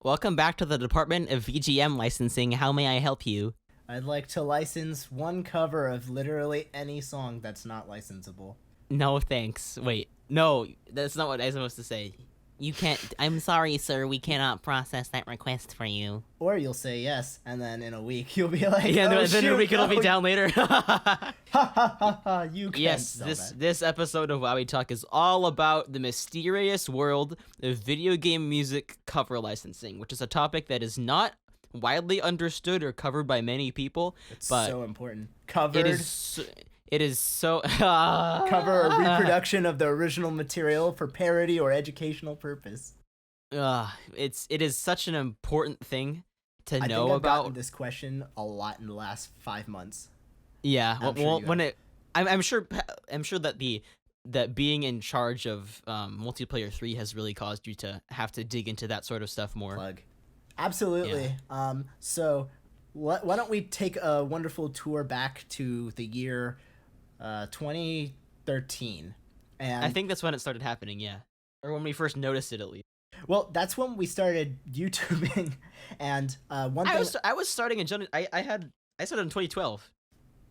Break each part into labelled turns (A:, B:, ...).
A: Welcome back to the Department of VGM Licensing. How may I help you?
B: I'd like to license one cover of literally any song that's not licensable.
A: No, thanks. Wait, no, that's not what I'm supposed to say. You can't. I'm sorry, sir. We cannot process that request for you.
B: Or you'll say yes, and then in a week you'll be like,
A: Yeah,
B: oh,
A: then
B: shoot,
A: we it'll be
B: no,
A: down later.
B: Ha ha ha ha! You can't
A: Yes,
B: sell
A: this
B: that.
A: this episode of WowieTalk is all about the mysterious world of video game music cover licensing, which is a topic that is not widely understood or covered by many people.
B: It's
A: but
B: so important. Covered.
A: It is so
B: Cover a reproduction of the original material for parody or educational purpose.
A: It is such an important thing to
B: I
A: know
B: think I've
A: about.
B: gotten this question a lot in the last 5 months.
A: Yeah,
B: I'm sure you
A: when
B: have.
A: I'm sure that being in charge of multiplayer 3 has really caused you to have to dig into that sort of stuff more.
B: Plug. Absolutely. So why don't we take a wonderful tour back to the year 2013, and
A: I think that's when it started happening, yeah, or when we first noticed it at least.
B: well, that's when we started YouTubing, and one thing.
A: I was starting in I started in 2012.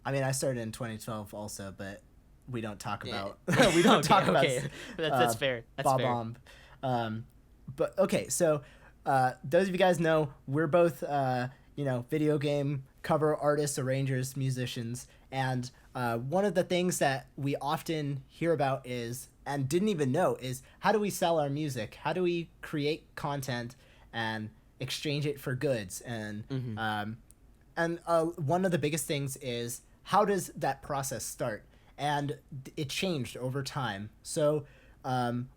B: I mean, I started in 2012 also, but we don't talk
A: Yeah.
B: about we don't talk about
A: That's fair. That's
B: Bob
A: fair.
B: Omb. But okay, so those of you guys know we're both video game cover artists, arrangers, musicians, and one of the things that we often hear about is, and didn't even know, is how do we sell our music? How do we create content and exchange it for goods? And one of the biggest things is, how does that process start? And it changed over time. So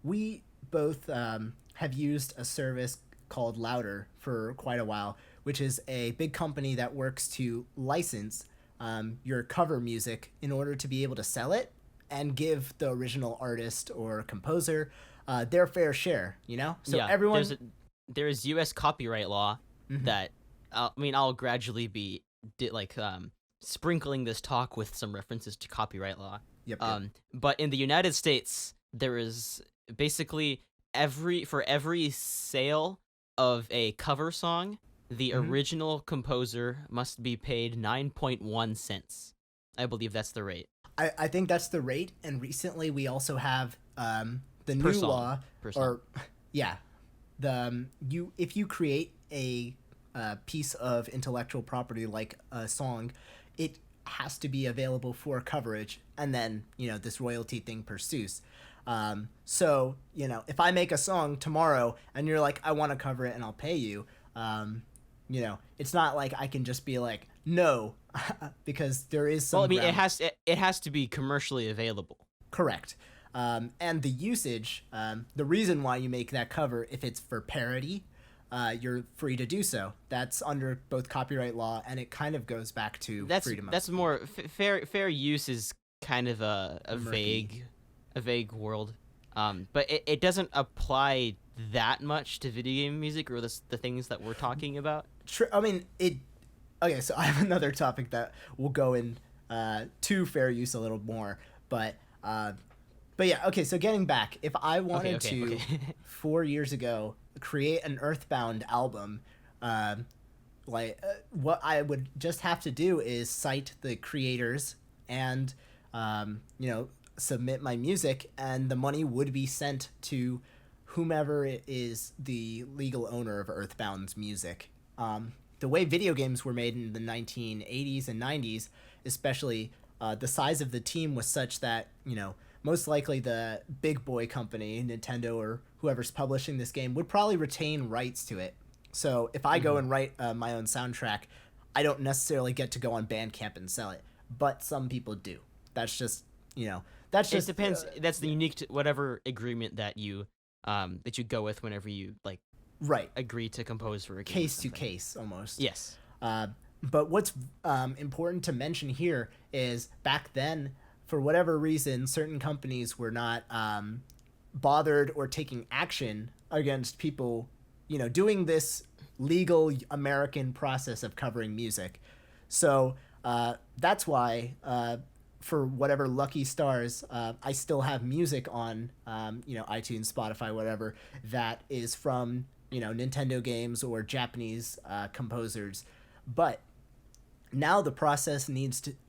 B: we both have used a service called Louder for quite a while, which is a big company that works to license your cover music in order to be able to sell it and give the original artist or composer their fair share, So
A: Yeah,
B: everyone...
A: there is U.S. copyright law that I'll gradually be sprinkling this talk with some references to copyright law.
B: Yep.
A: But in the United States, there is basically for every sale of a cover song, the original composer must be paid 9.1 cents. I believe that's the rate.
B: I think that's the rate, and recently we also have the
A: Per
B: new
A: song.
B: law,
A: Per song.
B: or yeah, if you create a piece of intellectual property like a song, it has to be available for coverage, and then this royalty thing pursues. So if I make a song tomorrow and you're like, I want to cover it and I'll pay you, it's not like I can just be like, no, because there is some.
A: Well, I mean,
B: ground.
A: it has to be commercially available.
B: Correct. And the usage, the reason why you make that cover, if it's for parody, you're free to do so. That's under both copyright law, and it kind of goes back to freedom.
A: That's more fair use is kind of a
B: Murky.
A: vague world. But it doesn't apply that much to video game music or the things that we're talking about.
B: I mean, it. Okay, so I have another topic that will go in to fair use a little more, but yeah. Okay, so getting back, if I wanted to 4 years ago create an Earthbound album, what I would just have to do is cite the creators and submit my music, and the money would be sent to whomever is the legal owner of Earthbound's music. The way video games were made in the 1980s and 90s, especially, the size of the team was such that, most likely the big boy company, Nintendo or whoever's publishing this game, would probably retain rights to it. So if I go and write my own soundtrack, I don't necessarily get to go on Bandcamp and sell it, but some people do. That's just, that's just...
A: It depends. That's the unique to whatever agreement that you go with whenever you
B: right.
A: agree to compose for a game.
B: Case to case, almost.
A: Yes.
B: But what's important to mention here is back then, for whatever reason, certain companies were not bothered or taking action against people, doing this legal American process of covering music. So that's why, for whatever lucky stars, I still have music on, iTunes, Spotify, whatever, that is from Nintendo games or Japanese composers. But now the process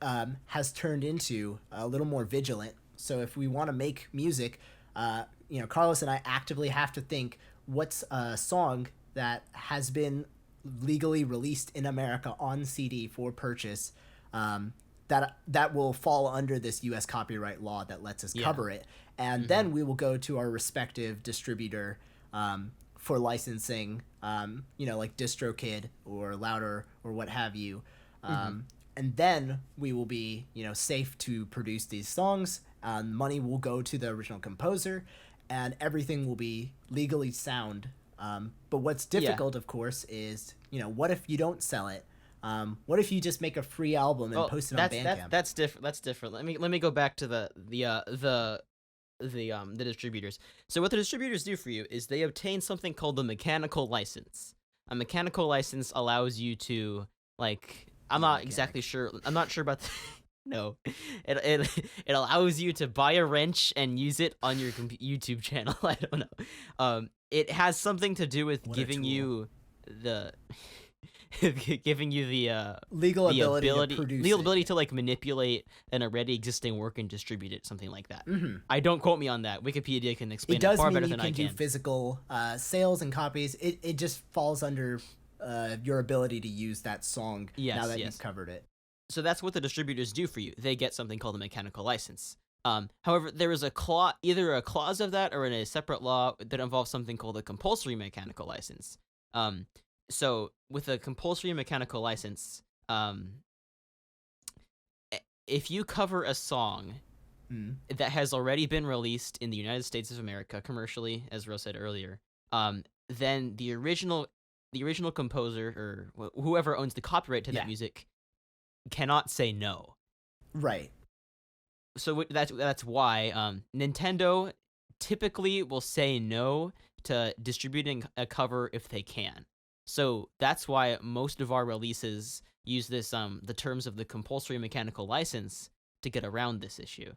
B: has turned into a little more vigilant. So if we want to make music, Carlos and I actively have to think, what's a song that has been legally released in America on CD for purchase, that will fall under this U.S. copyright law that lets us cover it, and then we will go to our respective distributor for licensing, like DistroKid or Louder or what have you, and then we will be safe to produce these songs. Money will go to the original composer, and everything will be legally sound. But what's difficult, of course, is what if you don't sell it? What if you just make a free album and post it on Bandcamp?
A: That's different. That's different. Let me go back to the distributors. So what the distributors do for you is they obtain something called the mechanical license. A mechanical license allows you to, like, I'm not exactly sure. I'm not sure about. No, it allows you to buy a wrench and use it on your YouTube channel. I don't know. It has something to do with giving you the
B: legal
A: ability to like manipulate an already existing work and distribute it, something like that. I don't quote me on that. Wikipedia can explain it far better than I can.
B: It does mean you can do physical sales and copies. It just falls under your ability to use that song now that you've covered it.
A: So that's what the distributors do for you. They get something called a mechanical license. However, there is either a clause of that or in a separate law that involves something called a compulsory mechanical license. So with a compulsory mechanical license, if you cover a song that has already been released in the United States of America commercially, as Rose said earlier, then the original composer or whoever owns the copyright to that music cannot say no.
B: Right.
A: So that's why Nintendo typically will say no to distributing a cover if they can. So that's why most of our releases use this the terms of the compulsory mechanical license to get around this issue.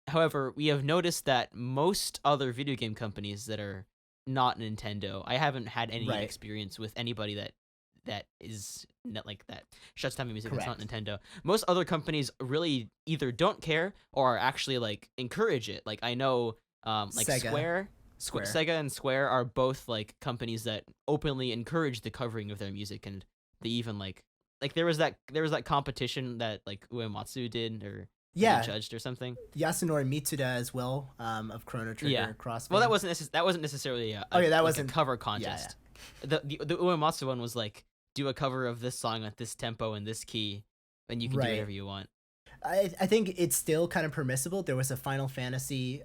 A: However, we have noticed that most other video game companies that are not Nintendo, I haven't had any experience with anybody that is not like that shuts down music that's not Nintendo. Most other companies really either don't care or actually like encourage it. Like I know like Sega. Sega and Square are both like companies that openly encourage the covering of their music, and they even like there was that competition that like Uematsu did or judged or something.
B: Yasunori Mitsuda as well of Chrono Trigger Crossfade.
A: Well, that wasn't necessarily a cover contest. The Uematsu one was like, do a cover of this song at this tempo and this key, and you can do whatever you want.
B: I think it's still kind of permissible. There was a Final Fantasy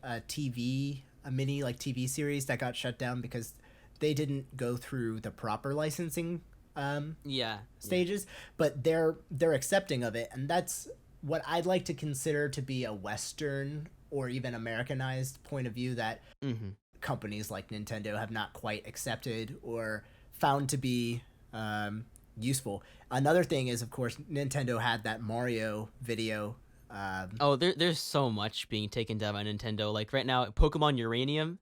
B: mini like TV series that got shut down because they didn't go through the proper licensing stages, but they're accepting of it, and that's what I'd like to consider to be a Western or even Americanized point of view that companies like Nintendo have not quite accepted or found to be useful. Another thing is, of course, Nintendo had that Mario video.
A: There's so much being taken down by Nintendo. Like right now, Pokemon Uranium.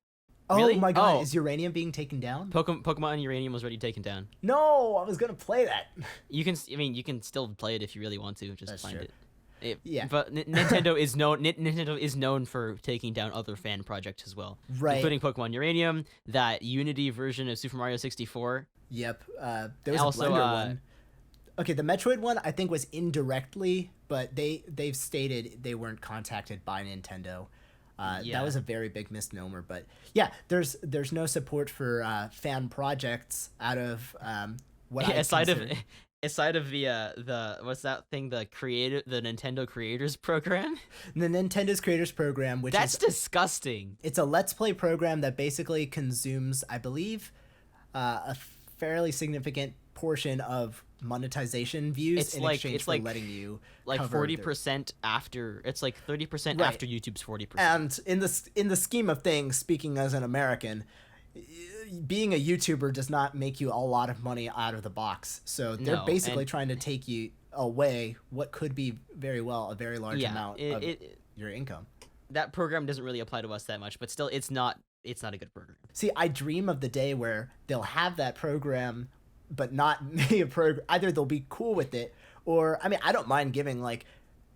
B: Oh
A: really?
B: My god, is Uranium being taken down?
A: Pokemon Uranium was already taken down.
B: No, I was gonna play that.
A: You can still play it if you really want to. Just find it.
B: But
A: Nintendo is known for taking down other fan projects as well, including Pokemon Uranium, that Unity version of Super Mario 64.
B: Yep, there was also a Blender one. Okay, the Metroid one I think was indirectly, but they've stated they weren't contacted by Nintendo. That was a very big misnomer, but there's no support for fan projects out of
A: aside of the what's that thing, the Nintendo Creators Program?
B: The Nintendo's Creators Program, which
A: is disgusting.
B: It's a Let's Play program that basically consumes, I believe, a fairly significant portion of monetization views exchange for letting you
A: like 40% after. It's like 30% after YouTube's 40%.
B: And in the scheme of things, speaking as an American, being a YouTuber does not make you a lot of money out of the box. So they're basically trying to take you away what could be very well a very large amount of your income.
A: That program doesn't really apply to us that much, but still, it's not it's not a good program.
B: See, I dream of the day where they'll have that program, but not me a program. Either they'll be cool with it, or I mean, I don't mind giving like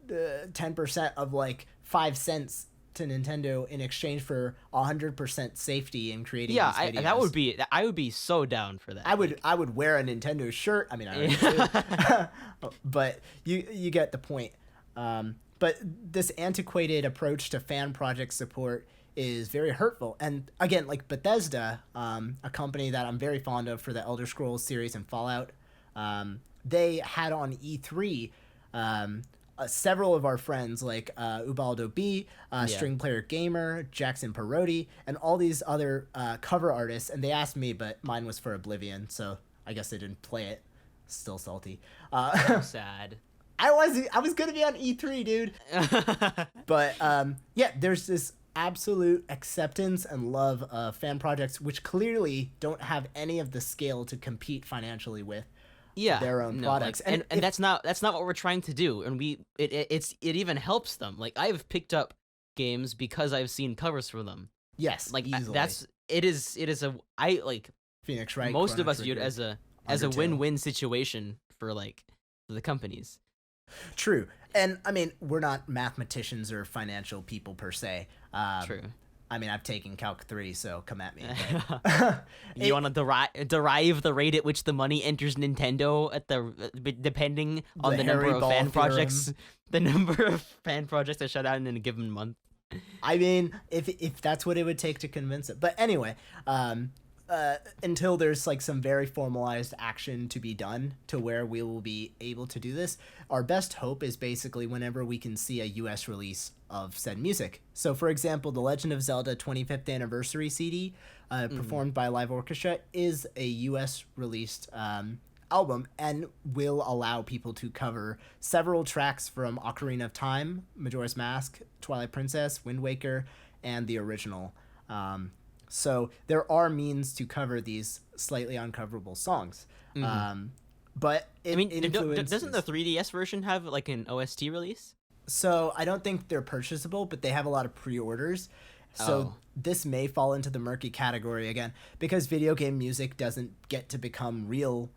B: 10% of like 5 cents to Nintendo in exchange for 100% safety in creating these videos.
A: I would be so down for that.
B: I would wear a Nintendo shirt. I mean, I already do. But you get the point. But this antiquated approach to fan project support is very hurtful. And again, like Bethesda, a company that I'm very fond of for the Elder Scrolls series and Fallout, they had on E3 several of our friends like Ubaldo B, String Player Gamer, Jackson Perotti, and all these other cover artists. And they asked me, but mine was for Oblivion, so I guess they didn't play it. Still salty.
A: Sad.
B: I was gonna be on E3, dude. But yeah, there's this absolute acceptance and love of fan projects which clearly don't have any of the scale to compete financially with their own products.
A: Like, and that's not what we're trying to do. And it even helps them. Like, I've picked up games because I've seen covers for them.
B: Yes,
A: like
B: easily.
A: it is a I like
B: Phoenix Wright.
A: Most
B: Chrono
A: of us
B: Trigger,
A: view it as a
B: Undertale.
A: win-win situation for like the companies.
B: True. And I mean, we're not mathematicians or financial people per se.
A: True.
B: I mean, I've taken Calc 3, so come at me.
A: You want to derive the rate at which the money enters Nintendo depending on the number of fan projects, the number of fan projects that shut down in a given month.
B: I mean, if that's what it would take to convince it. But anyway, until there's like some very formalized action to be done to where we will be able to do this, our best hope is basically whenever we can see a US release of said music. So for example, the Legend of Zelda 25th anniversary CD performed by Live Orchestra is a US released album and will allow people to cover several tracks from Ocarina of Time, Majora's Mask, Twilight Princess, Wind Waker, and the original. So there are means to cover these slightly uncoverable songs. But
A: doesn't the 3DS version have like an OST release?
B: So I don't think they're purchasable, but they have a lot of pre-orders. So this may fall into the murky category again, because video game music doesn't get to become real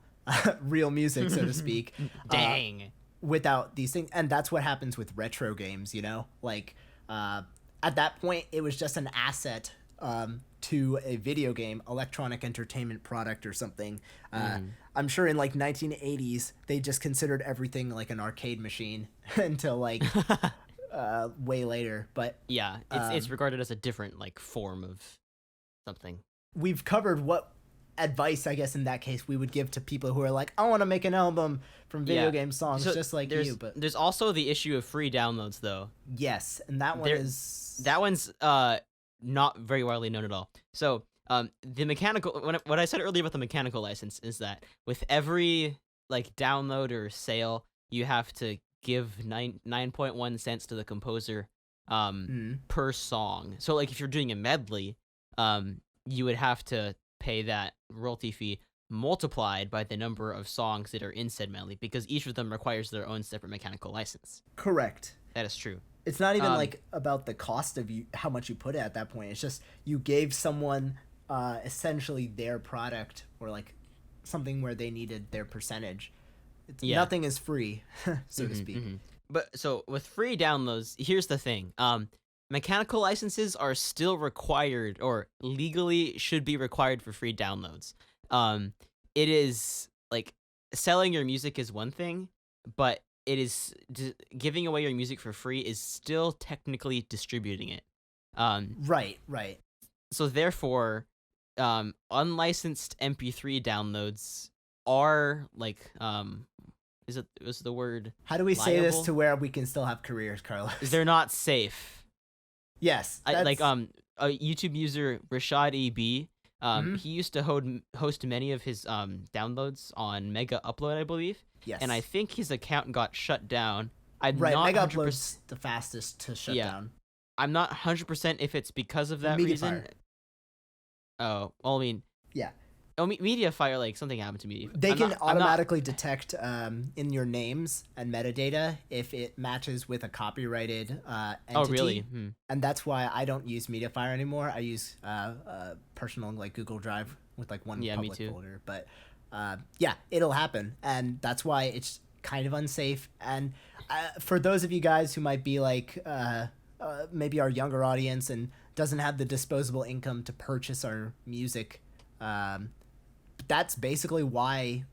B: music, so to speak.
A: Dang.
B: Without these things. And that's what happens with retro games, you know? Like, at that point, it was just an asset to a video game, electronic entertainment product or something. I'm sure in like 1980s, they just considered everything like an arcade machine until like way later. But
A: yeah, it's regarded as a different like form of something.
B: We've covered what advice, I guess, in that case we would give to people who are like, I want to make an album from video game songs, just like you. But
A: there's also the issue of free downloads, though.
B: Yes, and that one's
A: not very widely known at all. So the mechanical, what I said earlier about the mechanical license is that with every like download or sale, you have to give 9.1 cents to the composer per song. So like if you're doing a medley, you would have to pay that royalty fee multiplied by the number of songs that are in said medley, because each of them requires their own separate mechanical license.
B: Correct.
A: That is true.
B: It's not even like about the cost of how much you put it at that point. It's just you gave someone essentially their product, or like something where they needed their percentage. Nothing is free, so to speak.
A: But so with free downloads, here's the thing. Mechanical licenses are still required, or legally should be required, for free downloads. It is like selling your music is one thing, but it is giving away your music for free is still technically distributing it.
B: Right.
A: So therefore, unlicensed MP3 downloads are like, was the word?
B: How do we say
A: liable?
B: this to where we can still have careers, Carlos?
A: They're not safe.
B: Yes.
A: A YouTube user, Rashad EB, he used to host many of his downloads on Mega Upload, I believe.
B: Yes.
A: And I think his account got shut down.
B: Mega Upload's the fastest to shut down.
A: I'm not 100% if it's because of that reason.
B: Fire.
A: Oh, well, I mean...
B: Yeah.
A: Oh, Mediafire, like something happened to me.
B: They can automatically detect in your names and metadata if it matches with a copyrighted entity.
A: Oh, really?
B: And that's why I don't use Mediafire anymore. I use personal like Google Drive with like one public folder. But yeah, it'll happen, and that's why it's kind of unsafe. And for those of you guys who might be like maybe our younger audience and doesn't have the disposable income to purchase our music, that's basically why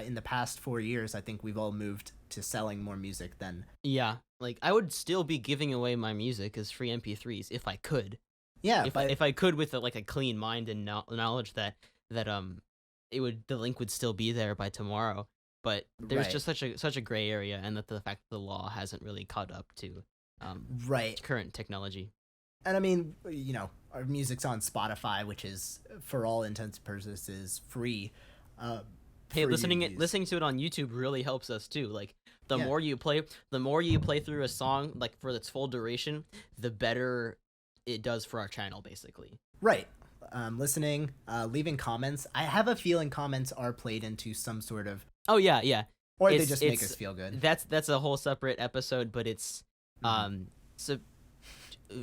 B: in the past 4 years I think we've all moved to selling more music than...
A: Yeah, like I would still be giving away my music as free MP3s if I could.
B: Yeah,
A: if I could with like a clean mind and knowledge that the link would still be there by tomorrow. But there's just such a gray area, and that the fact that the law hasn't really caught up to current technology.
B: And I mean, you know, our music's on Spotify, which is, for all intents and purposes, free.
A: Hey, listening to it on YouTube really helps us too. Like the more you play through a song, like for its full duration, the better it does for our channel, basically.
B: Right. Listening, leaving comments. I have a feeling comments are played into some sort of...
A: Oh yeah.
B: Or they just make us feel good.
A: That's a whole separate episode, but it's so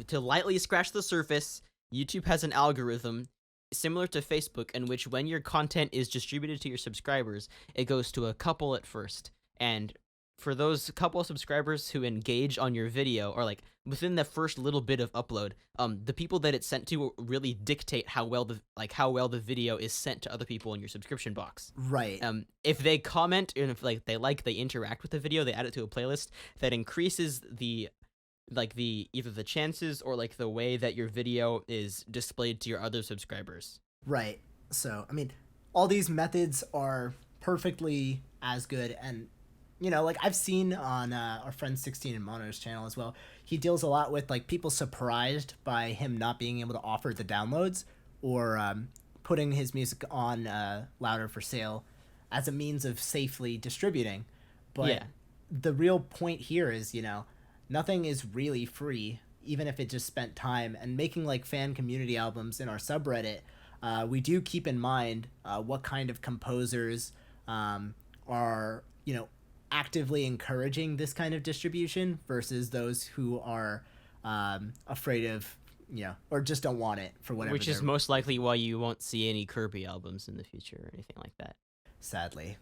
A: to lightly scratch the surface, YouTube has an algorithm similar to Facebook in which when your content is distributed to your subscribers, it goes to a couple at first. And for those couple of subscribers who engage on your video, or like within the first little bit of upload, the people that it's sent to really dictate how well the video is sent to other people in your subscription box.
B: Right.
A: If they comment and if they interact with the video, they add it to a playlist, that increases either the chances or like the way that your video is displayed to your other subscribers.
B: Right. So, I mean, all these methods are perfectly as good. And, you know, like I've seen on our friend 16 and Mono's channel as well, he deals a lot with like people surprised by him not being able to offer the downloads or putting his music on louder for sale as a means of safely distributing. But the real point here is, you know, nothing is really free, even if it just spent time. And making like fan community albums in our subreddit, we do keep in mind what kind of composers are, you know, actively encouraging this kind of distribution versus those who are afraid of, you know, or just don't want it for whatever.
A: Which is most likely why you won't see any Kirby albums in the future or anything like that.
B: Sadly.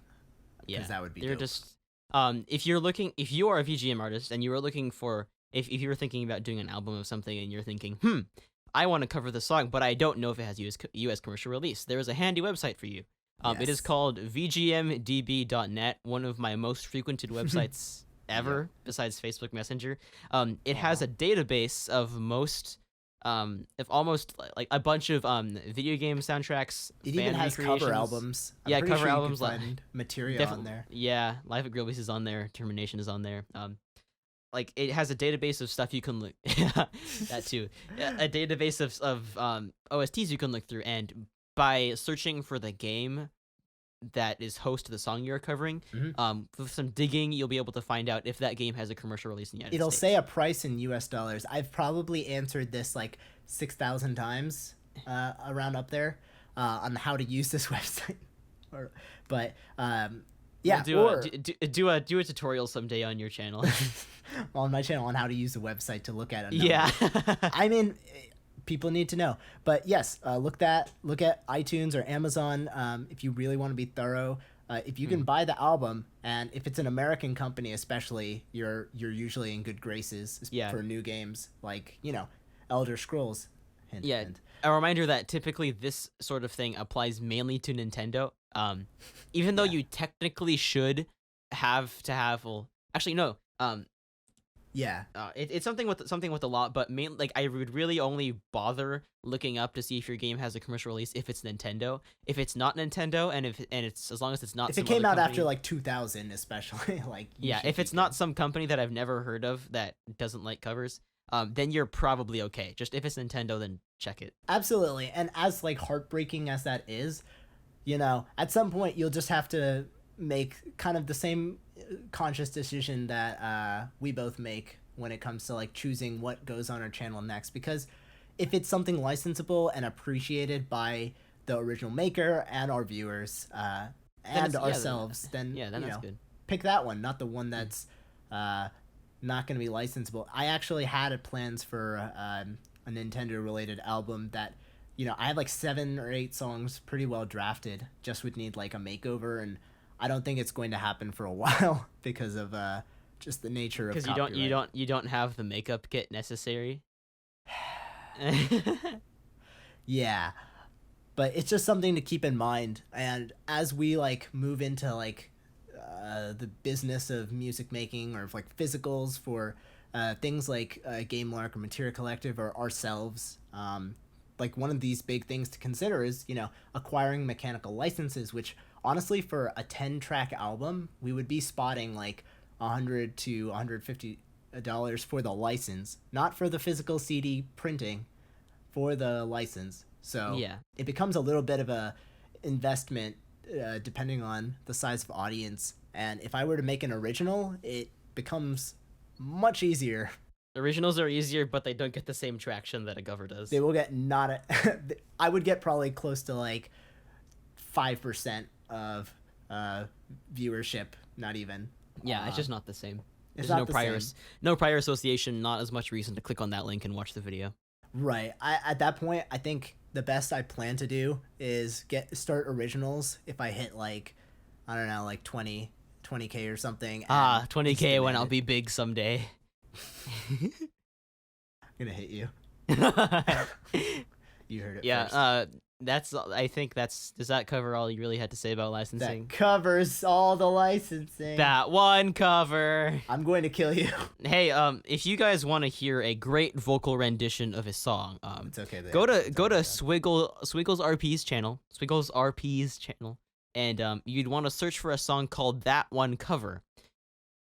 B: Yeah, that would be
A: they're
B: dope.
A: Just if you are a VGM artist and you are looking for, if you were thinking about doing an album of something and you're thinking, I want to cover the song, but I don't know if it has US commercial release, there is a handy website for you. It is called vgmdb.net, one of my most frequented websites ever, besides Facebook Messenger. It has a database of almost like a bunch of video game soundtracks.
B: It even has cover albums.
A: Cover albums,
B: like material on there.
A: Yeah, Live at Grillby's is on there. Termination is on there. Like it has a database of stuff you can look. That too. A database of OSTs you can look through, and by searching for the game that is host to the song you're covering, with some digging, you'll be able to find out if that game has a commercial release in the United States.
B: It'll say a price in US dollars. I've probably answered this like 6,000 times around up there on how to use this website. Yeah,
A: we'll do a tutorial someday on your channel.
B: On my channel on how to use the website to look at it.
A: Yeah.
B: I mean, people need to know. But yes, look at iTunes or Amazon if you really want to be thorough. If you can buy the album, and if it's an American company especially, you're usually in good graces for new games like, you know, Elder Scrolls. Hint.
A: A reminder that typically this sort of thing applies mainly to Nintendo. Even though you technically should have to have, well, actually no. It's something with a lot, but like I would really only bother looking up to see if your game has a commercial release if it's Nintendo. If it's not Nintendo, and it's as long as it's not.
B: If it came out after like 2000, especially like.
A: Yeah, if it's not some company that I've never heard of that doesn't like covers, then you're probably okay. Just if it's Nintendo, then check it.
B: Absolutely, and as like heartbreaking as that is, you know, at some point you'll just have to make kind of the same conscious decision that we both make when it comes to like choosing what goes on our channel next, because if it's something licensable and appreciated by the original maker and our viewers and ourselves, then
A: then that's good.
B: Pick that one, not the one that's not going to be licensable. I actually had plans for a Nintendo related album that, I had like 7 or 8 songs pretty well drafted, just would need like a makeover, and I don't think it's going to happen for a while because of just the nature of copyright.
A: Because you don't have the makeup kit necessary.
B: Yeah, but it's just something to keep in mind, and as we like move into like the business of music making, or like physicals for things like GameLark or Materia Collective or ourselves, like one of these big things to consider is acquiring mechanical licenses, which honestly for a 10-track album we would be spotting like $100 to $150 for the license, not for the physical CD printing, for the license. So
A: yeah,
B: it becomes a little bit of a investment depending on the size of audience. And if I were to make an original, it becomes much easier.
A: Originals are easier, but they don't get the same traction that a cover does.
B: They will get I would get probably close to like 5% of viewership, not even.
A: Yeah, it's just not the same.
B: It's
A: There's
B: not
A: no prior association, not as much reason to click on that link and watch the video.
B: Right. At that point, I think the best I plan to do is start originals if I hit like, I don't know, like 20K or something.
A: 20K when I'll be big someday.
B: I'm gonna hit you. You heard it first.
A: Does that cover all you really had to say about licensing?
B: That covers all the licensing.
A: That one cover.
B: I'm going to kill you.
A: Hey, if you guys want to hear a great vocal rendition of a song,
B: it's okay.
A: Go to SwigglesRP's channel, and you'd want to search for a song called That One Cover,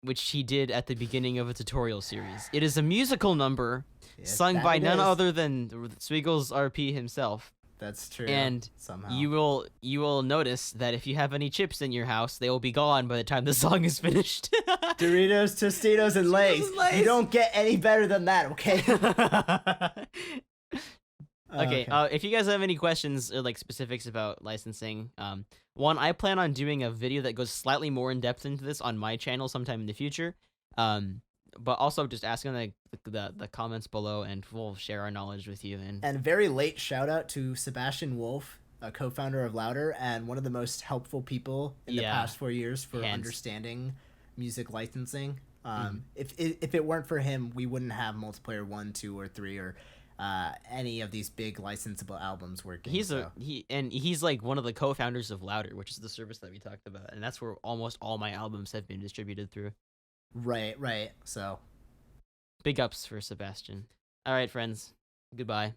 A: which he did at the beginning of a tutorial series. It is a musical number sung by none other than SwigglesRP himself.
B: That's true.
A: And
B: somehow
A: you will notice that if you have any chips in your house, they will be gone by the time the song is finished.
B: Doritos, Tostitos, and Lay's. You don't get any better than that, okay?
A: Okay. If you guys have any questions or like specifics about licensing, one, I plan on doing a video that goes slightly more in depth into this on my channel sometime in the future. But also just ask in the comments below, and we'll share our knowledge with you.
B: And a very late shout out to Sebastian Wolf, a co-founder of Louder, and one of the most helpful people in the past 4 years for understanding music licensing. If it weren't for him, we wouldn't have Multiplayer 1, 2, or 3, or any of these big licensable albums working.
A: He's like one of the co-founders of Louder, which is the service that we talked about, and that's where almost all my albums have been distributed through.
B: Right. So,
A: big ups for Sebastian. All right, friends. Goodbye.